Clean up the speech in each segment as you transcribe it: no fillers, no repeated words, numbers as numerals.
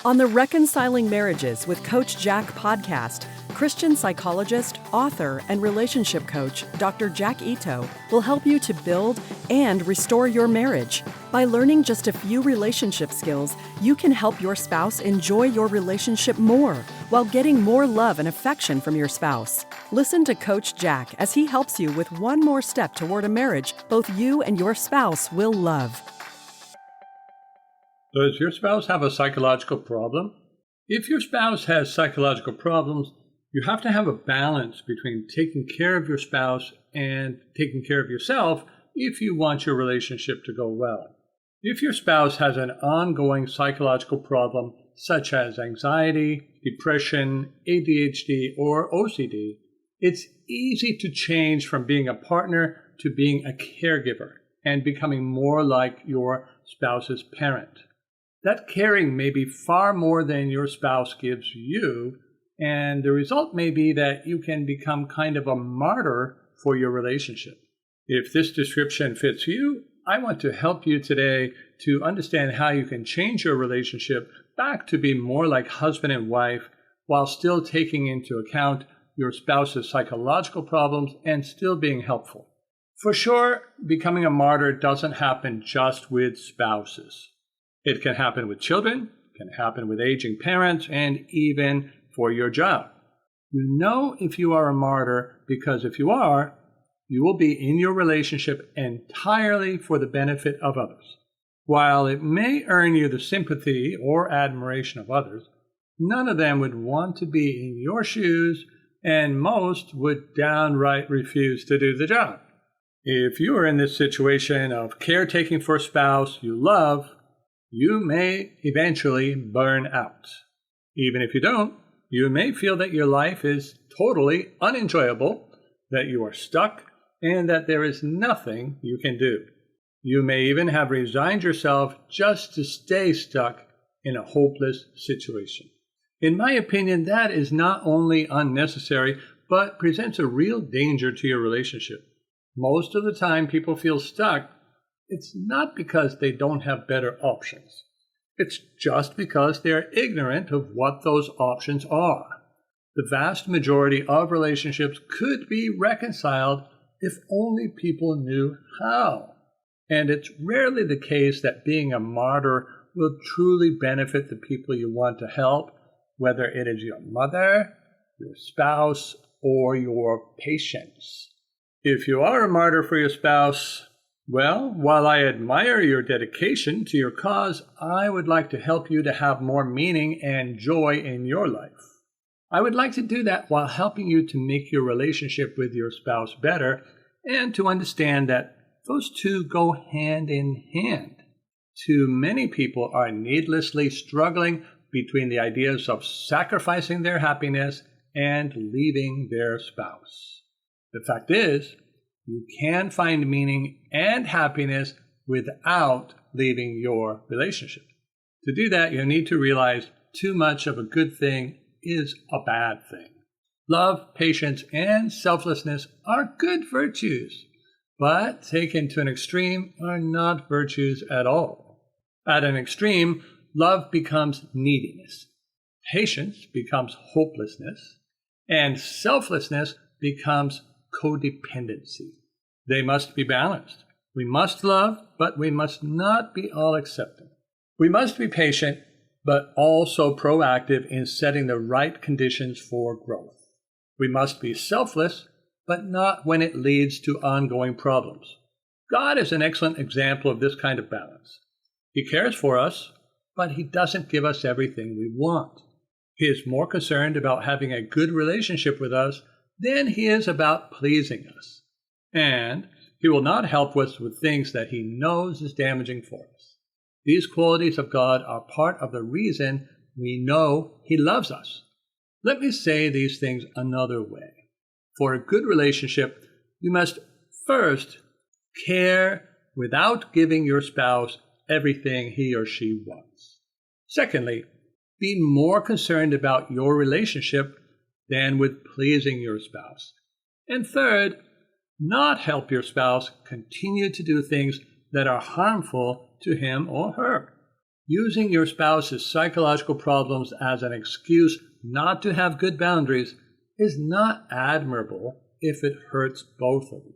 On the Reconciling Marriages with Coach Jack podcast, Christian psychologist, author, and relationship coach Dr. Jack Ito will help you to build and restore your marriage. By learning just a few relationship skills, you can help your spouse enjoy your relationship more while getting more love and affection from your spouse. Listen to Coach Jack as he helps you with one more step toward a marriage both you and your spouse will love. Does your spouse have a psychological problem? If your spouse has psychological problems, you have to have a balance between taking care of your spouse and taking care of yourself if you want your relationship to go well. If your spouse has an ongoing psychological problem, such as anxiety, depression, ADHD, or OCD, it's easy to change from being a partner to being a caregiver and becoming more like your spouse's parent. That caring may be far more than your spouse gives you, and the result may be that you can become kind of a martyr for your relationship. If this description fits you, I want to help you today to understand how you can change your relationship back to be more like husband and wife while still taking into account your spouse's psychological problems and still being helpful. For sure, becoming a martyr doesn't happen just with spouses. It can happen with children, can happen with aging parents, and even for your job. You know if you are a martyr because if you are, you will be in your relationship entirely for the benefit of others. While it may earn you the sympathy or admiration of others, none of them would want to be in your shoes, and most would downright refuse to do the job. If you are in this situation of caretaking for a spouse you love, you may eventually burn out. Even if you don't, you may feel that your life is totally unenjoyable, that you are stuck, and that there is nothing you can do. You may even have resigned yourself just to stay stuck in a hopeless situation. In my opinion, that is not only unnecessary, but presents a real danger to your relationship. Most of the time people feel stuck, it's not because they don't have better options. It's just because they're ignorant of what those options are. The vast majority of relationships could be reconciled if only people knew how. And it's rarely the case that being a martyr will truly benefit the people you want to help, whether it is your mother, your spouse, or your patients. If you are a martyr for your spouse, well, while I admire your dedication to your cause, I would like to help you to have more meaning and joy in your life. I would like to do that while helping you to make your relationship with your spouse better and to understand that those two go hand in hand. Too many people are needlessly struggling between the ideas of sacrificing their happiness and leaving their spouse. The fact is, you can find meaning and happiness without leaving your relationship. To do that, you need to realize too much of a good thing is a bad thing. Love, patience, and selflessness are good virtues, but taken to an extreme are not virtues at all. At an extreme, love becomes neediness, patience becomes hopelessness, and selflessness becomes codependency. They must be balanced. We must love, but we must not be all accepting. We must be patient, but also proactive in setting the right conditions for growth. We must be selfless, but not when it leads to ongoing problems. God is an excellent example of this kind of balance. He cares for us, but He doesn't give us everything we want. He is more concerned about having a good relationship with us than He is about pleasing us. And He will not help us with things that He knows is damaging for us. These qualities of God are part of the reason we know He loves us. Let me say these things another way. For a good relationship, you must first care without giving your spouse everything he or she wants. Secondly, be more concerned about your relationship than with pleasing your spouse. And third, not help your spouse continue to do things that are harmful to him or her. Using your spouse's psychological problems as an excuse not to have good boundaries is not admirable if it hurts both of you.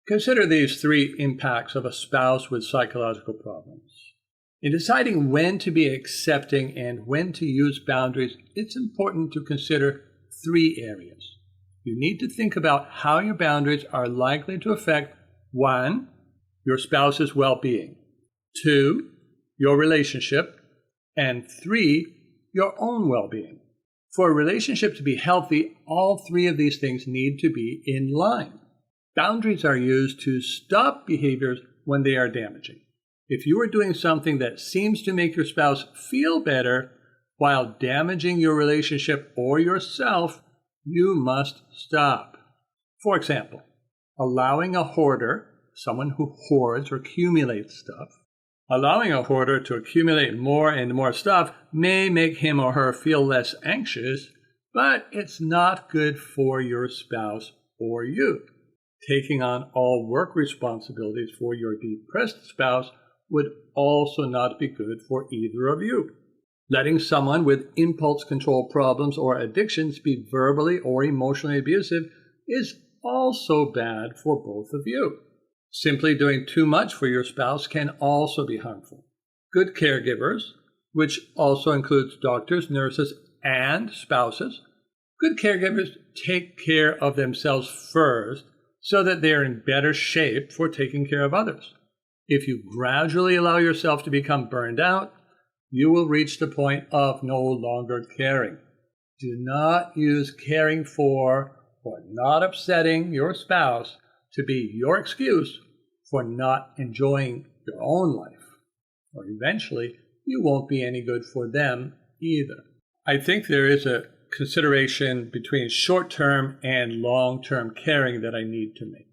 Consider these three impacts of a spouse with psychological problems. In deciding when to be accepting and when to use boundaries, it's important to consider three areas. You need to think about how your boundaries are likely to affect 1. Your spouse's well-being, 2. Your relationship, and 3. Your own well-being. For a relationship to be healthy, all three of these things need to be in line. Boundaries are used to stop behaviors when they are damaging. If you are doing something that seems to make your spouse feel better while damaging your relationship or yourself, you must stop. For example, allowing a hoarder, someone who hoards or accumulates stuff, allowing a hoarder to accumulate more and more stuff may make him or her feel less anxious, but it's not good for your spouse or you. Taking on all work responsibilities for your depressed spouse would also not be good for either of you. Letting someone with impulse control problems or addictions be verbally or emotionally abusive is also bad for both of you. Simply doing too much for your spouse can also be harmful. Good caregivers, which also includes doctors, nurses, and spouses, good caregivers take care of themselves first so that they are in better shape for taking care of others. If you gradually allow yourself to become burned out, you will reach the point of no longer caring. Do not use caring for or not upsetting your spouse to be your excuse for not enjoying your own life, or eventually you won't be any good for them either. I think there is a consideration between short-term and long-term caring that I need to make.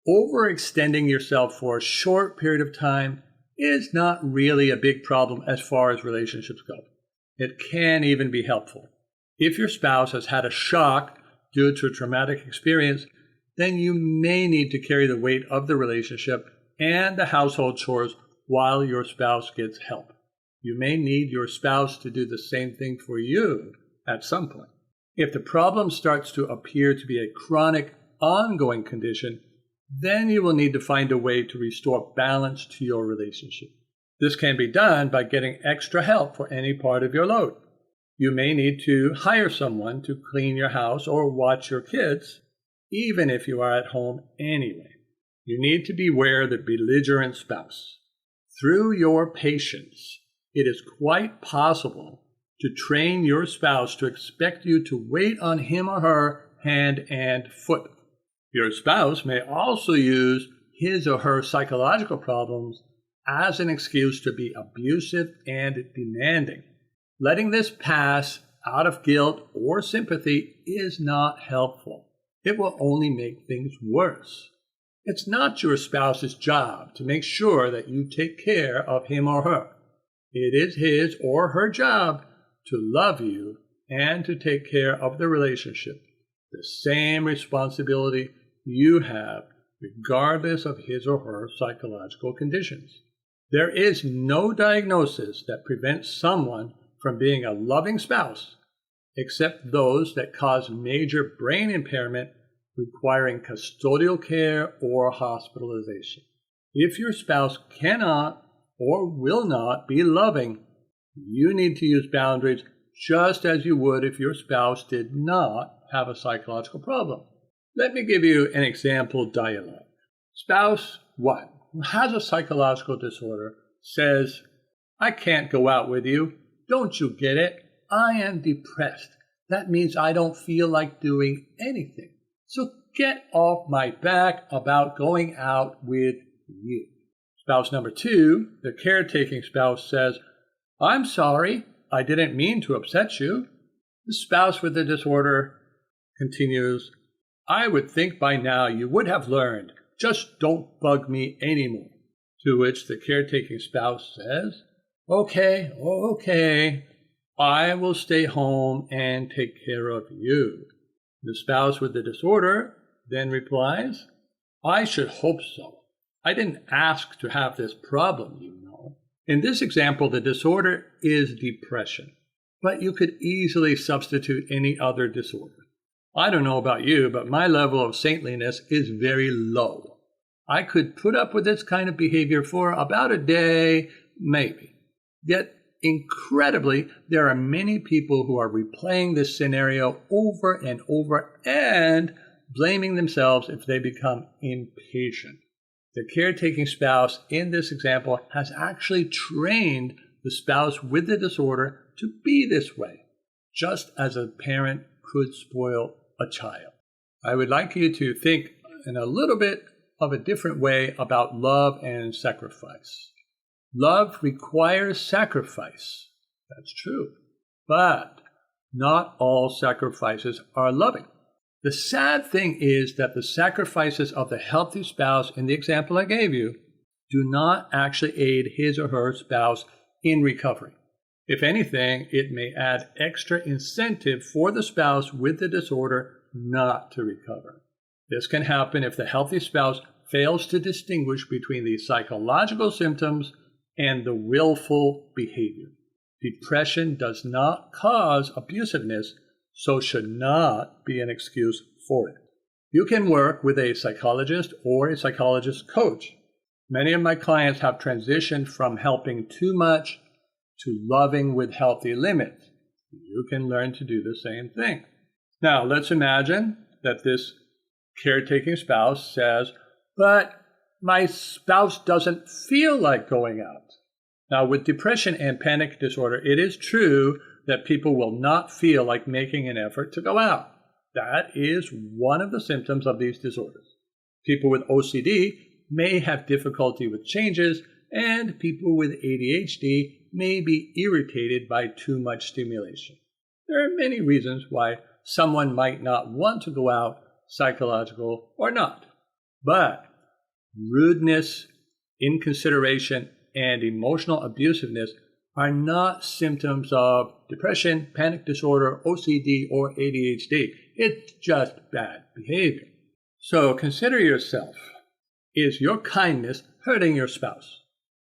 Overextending yourself for a short period of time is not really a big problem as far as relationships go. It can even be helpful. If your spouse has had a shock due to a traumatic experience, then you may need to carry the weight of the relationship and the household chores while your spouse gets help. You may need your spouse to do the same thing for you at some point. If the problem starts to appear to be a chronic, ongoing condition, then you will need to find a way to restore balance to your relationship. This can be done by getting extra help for any part of your load. You may need to hire someone to clean your house or watch your kids, even if you are at home anyway. You need to beware the belligerent spouse. Through your patience, it is quite possible to train your spouse to expect you to wait on him or her hand and foot. Your spouse may also use his or her psychological problems as an excuse to be abusive and demanding. Letting this pass out of guilt or sympathy is not helpful. It will only make things worse. It's not your spouse's job to make sure that you take care of him or her. It is his or her job to love you and to take care of the relationship, the same responsibility you have regardless of his or her psychological conditions. There is no diagnosis that prevents someone from being a loving spouse except those that cause major brain impairment requiring custodial care or hospitalization. If your spouse cannot or will not be loving, you need to use boundaries just as you would if your spouse did not have a psychological problem. Let me give you an example dialogue. Spouse 1, who has a psychological disorder, says, "I can't go out with you. Don't you get it? I am depressed. That means I don't feel like doing anything. So get off my back about going out with you." Spouse number 2, the caretaking spouse, says, "I'm sorry. I didn't mean to upset you." The spouse with the disorder continues, "I would think by now you would have learned. Just don't bug me anymore." To which the caretaking spouse says, Okay, I will stay home and take care of you." The spouse with the disorder then replies, "I should hope so. I didn't ask to have this problem, you know. In this example, the disorder is depression, but you could easily substitute any other disorder. I don't know about you, but my level of saintliness is very low. I could put up with this kind of behavior for about a day, maybe. Yet, incredibly, there are many people who are replaying this scenario over and over and blaming themselves if they become impatient. The caretaking spouse in this example has actually trained the spouse with the disorder to be this way, just as a parent could spoil a child. I would like you to think in a little bit of a different way about love and sacrifice. Love requires sacrifice. That's true. But not all sacrifices are loving. The sad thing is that the sacrifices of the healthy spouse in the example I gave you do not actually aid his or her spouse in recovery. If anything, it may add extra incentive for the spouse with the disorder not to recover. This can happen if the healthy spouse fails to distinguish between the psychological symptoms and the willful behavior. Depression does not cause abusiveness, so should not be an excuse for it. You can work with a psychologist or a psychologist coach. Many of my clients have transitioned from helping too much to loving with healthy limits. You can learn to do the same thing. Now, let's imagine that this caretaking spouse says, but my spouse doesn't feel like going out. Now, with depression and panic disorder, it is true that people will not feel like making an effort to go out. That is one of the symptoms of these disorders. People with OCD may have difficulty with changes, and people with ADHD may be irritated by too much stimulation. There are many reasons why someone might not want to go out, psychological or not. But rudeness, inconsideration, and emotional abusiveness are not symptoms of depression, panic disorder, OCD, or ADHD. It's just bad behavior. So consider yourself. Is your kindness hurting your spouse?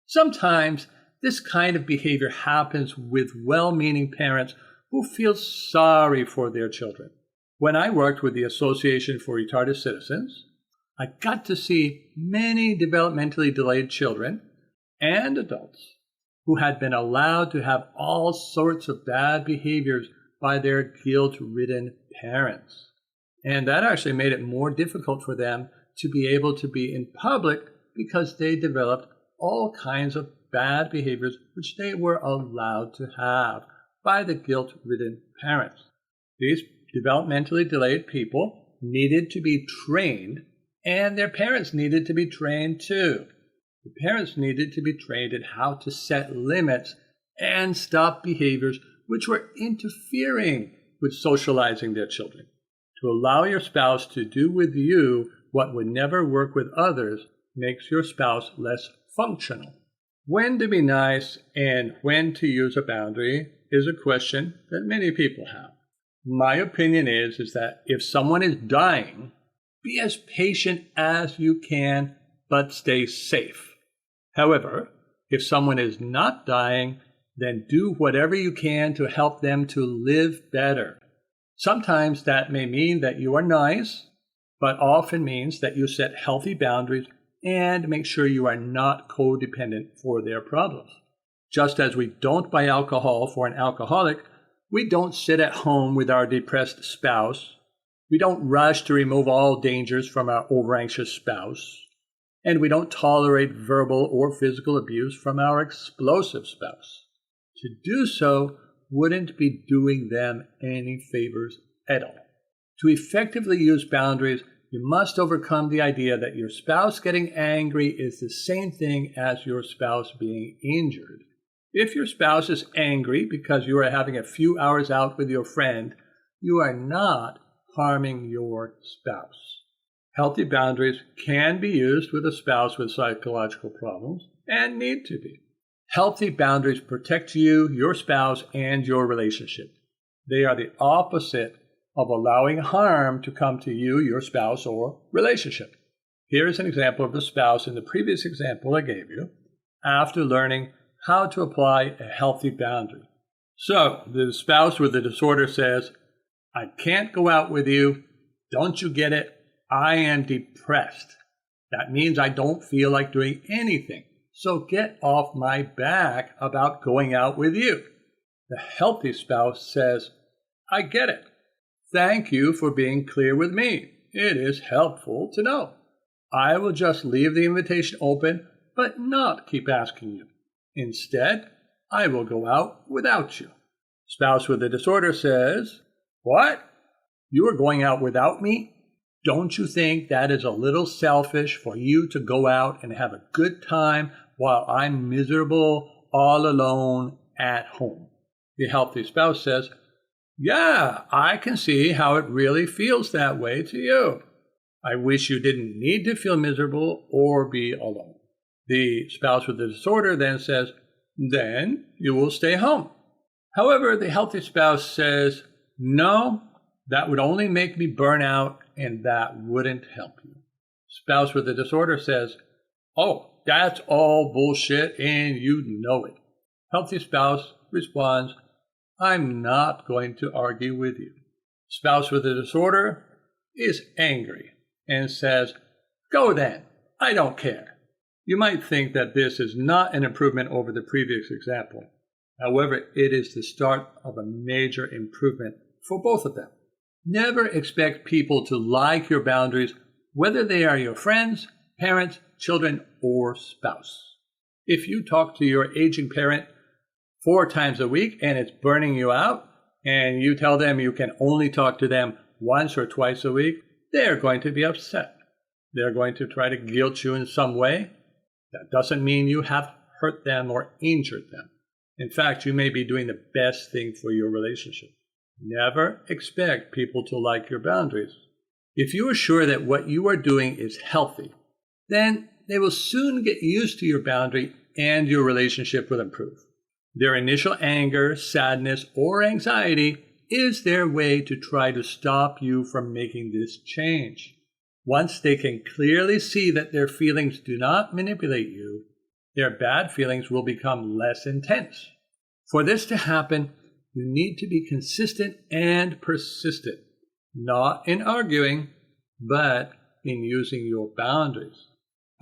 Sometimes this kind of behavior happens with well-meaning parents who feel sorry for their children. When I worked with the Association for Retarded Citizens, I got to see many developmentally delayed children and adults who had been allowed to have all sorts of bad behaviors by their guilt-ridden parents. And that actually made it more difficult for them to be able to be in public because they developed all kinds of bad behaviors which they were allowed to have by the guilt-ridden parents. These developmentally delayed people needed to be trained, and their parents needed to be trained too. The parents needed to be trained in how to set limits and stop behaviors which were interfering with socializing their children. To allow your spouse to do with you what would never work with others makes your spouse less functional. When to be nice and when to use a boundary is a question that many people have. My opinion is that if someone is dying, be as patient as you can, but stay safe. However, if someone is not dying, then do whatever you can to help them to live better. Sometimes that may mean that you are nice, but often means that you set healthy boundaries and make sure you are not codependent for their problems. Just as we don't buy alcohol for an alcoholic, we don't sit at home with our depressed spouse. We don't rush to remove all dangers from our overanxious spouse. And we don't tolerate verbal or physical abuse from our explosive spouse. To do so wouldn't be doing them any favors at all. To effectively use boundaries, you must overcome the idea that your spouse getting angry is the same thing as your spouse being injured. If your spouse is angry because you are having a few hours out with your friend, you are not harming your spouse. Healthy boundaries can be used with a spouse with psychological problems and need to be. Healthy boundaries protect you, your spouse, and your relationship. They are the opposite of allowing harm to come to you, your spouse, or relationship. Here is an example of the spouse in the previous example I gave you. After learning how to apply a healthy boundary. So the spouse with the disorder says, I can't go out with you. Don't you get it? I am depressed. That means I don't feel like doing anything. So get off my back about going out with you. The healthy spouse says, I get it. Thank you for being clear with me. It is helpful to know. I will just leave the invitation open, but not keep asking you. Instead, I will go out without you. Spouse with the disorder says, What? You are going out without me? Don't you think that is a little selfish for you to go out and have a good time while I'm miserable all alone at home? The healthy spouse says, Yeah, I can see how it really feels that way to you. I wish you didn't need to feel miserable or be alone. The spouse with the disorder then says, Then you will stay home. However, the healthy spouse says, No, that would only make me burn out and that wouldn't help you. Spouse with the disorder says, Oh, that's all bullshit and you know it. Healthy spouse responds, I'm not going to argue with you. Spouse with the disorder is angry and says, Go then, I don't care. You might think that this is not an improvement over the previous example. However, it is the start of a major improvement for both of them. Never expect people to like your boundaries, whether they are your friends, parents, children, or spouse. If you talk to your aging parent 4 times a week and it's burning you out, and you tell them you can only talk to them once or twice a week, they're going to be upset. They're going to try to guilt you in some way. That doesn't mean you have hurt them or injured them. In fact, you may be doing the best thing for your relationship. Never expect people to like your boundaries. If you are sure that what you are doing is healthy, then they will soon get used to your boundary and your relationship will improve. Their initial anger, sadness, or anxiety is their way to try to stop you from making this change. Once they can clearly see that their feelings do not manipulate you, their bad feelings will become less intense. For this to happen, you need to be consistent and persistent, not in arguing, but in using your boundaries.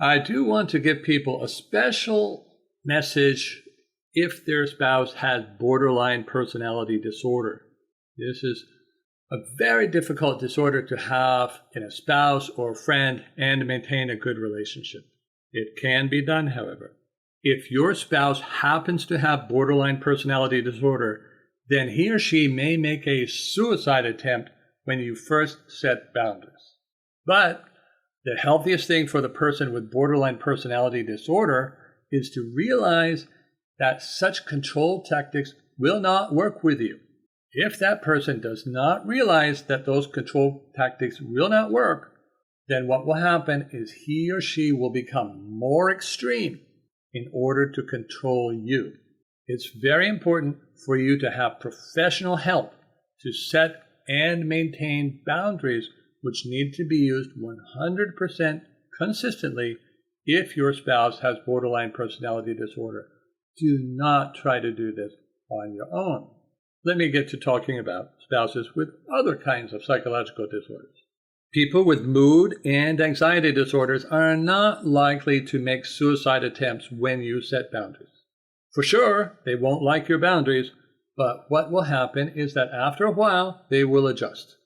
I do want to give people a special message if their spouse has borderline personality disorder. This is a very difficult disorder to have in a spouse or friend and maintain a good relationship. It can be done, however. If your spouse happens to have borderline personality disorder, then he or she may make a suicide attempt when you first set boundaries. But the healthiest thing for the person with borderline personality disorder is to realize that such control tactics will not work with you. If that person does not realize that those control tactics will not work, then what will happen is he or she will become more extreme in order to control you. It's very important for you to have professional help to set and maintain boundaries which need to be used 100% consistently if your spouse has borderline personality disorder. Do not try to do this on your own. Let me get to talking about spouses with other kinds of psychological disorders. People with mood and anxiety disorders are not likely to make suicide attempts when you set boundaries. For sure, they won't like your boundaries, but what will happen is that after a while, they will adjust.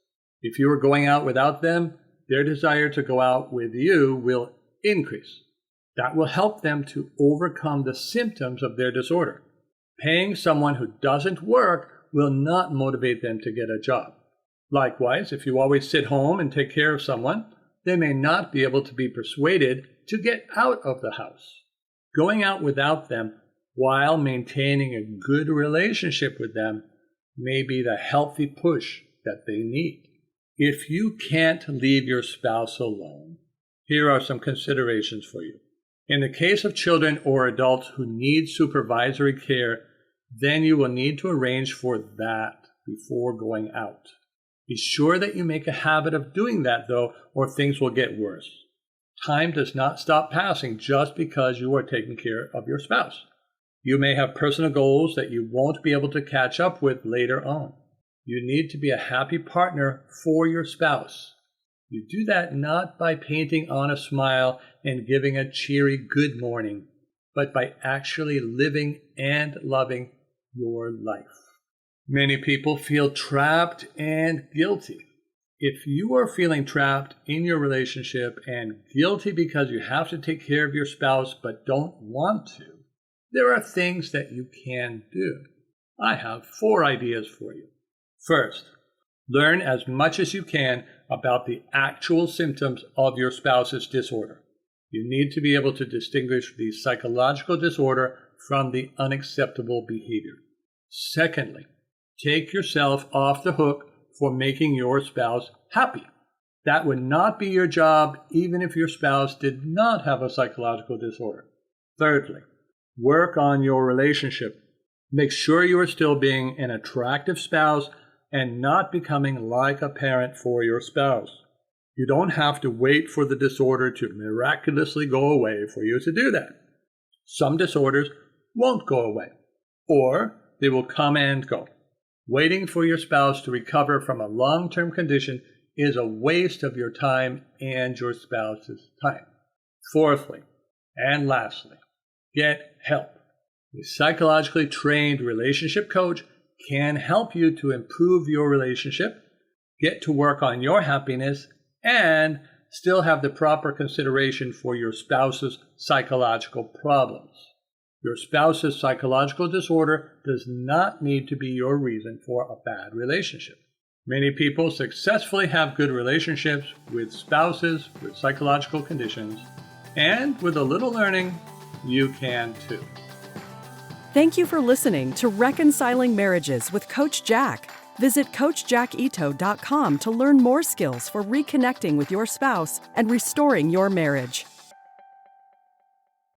If you are going out without them, their desire to go out with you will increase. That will help them to overcome the symptoms of their disorder. Paying someone who doesn't work will not motivate them to get a job. Likewise, if you always sit home and take care of someone, they may not be able to be persuaded to get out of the house. Going out without them while maintaining a good relationship with them may be the healthy push that they need. If you can't leave your spouse alone, here are some considerations for you. In the case of children or adults who need supervisory care, then you will need to arrange for that before going out. Be sure that you make a habit of doing that, though, or things will get worse. Time does not stop passing just because you are taking care of your spouse. You may have personal goals that you won't be able to catch up with later on. You need to be a happy partner for your spouse. You do that not by painting on a smile and giving a cheery good morning, but by actually living and loving your life. Many people feel trapped and guilty. If you are feeling trapped in your relationship and guilty because you have to take care of your spouse but don't want to, there are things that you can do. I have 4 ideas for you. First, learn as much as you can about the actual symptoms of your spouse's disorder. You need to be able to distinguish the psychological disorder from the unacceptable behavior. Secondly, take yourself off the hook for making your spouse happy. That would not be your job even if your spouse did not have a psychological disorder. Thirdly, work on your relationship. Make sure you are still being an attractive spouse and not becoming like a parent for your spouse. You don't have to wait for the disorder to miraculously go away for you to do that. Some disorders won't go away, or they will come and go. Waiting for your spouse to recover from a long-term condition is a waste of your time and your spouse's time. Fourthly, and lastly, get help. A psychologically trained relationship coach can help you to improve your relationship, get to work on your happiness, and still have the proper consideration for your spouse's psychological problems. Your spouse's psychological disorder does not need to be your reason for a bad relationship. Many people successfully have good relationships with spouses with psychological conditions, and with a little learning, you can too. Thank you for listening to Reconciling Marriages with Coach Jack. Visit CoachJackIto.com to learn more skills for reconnecting with your spouse and restoring your marriage.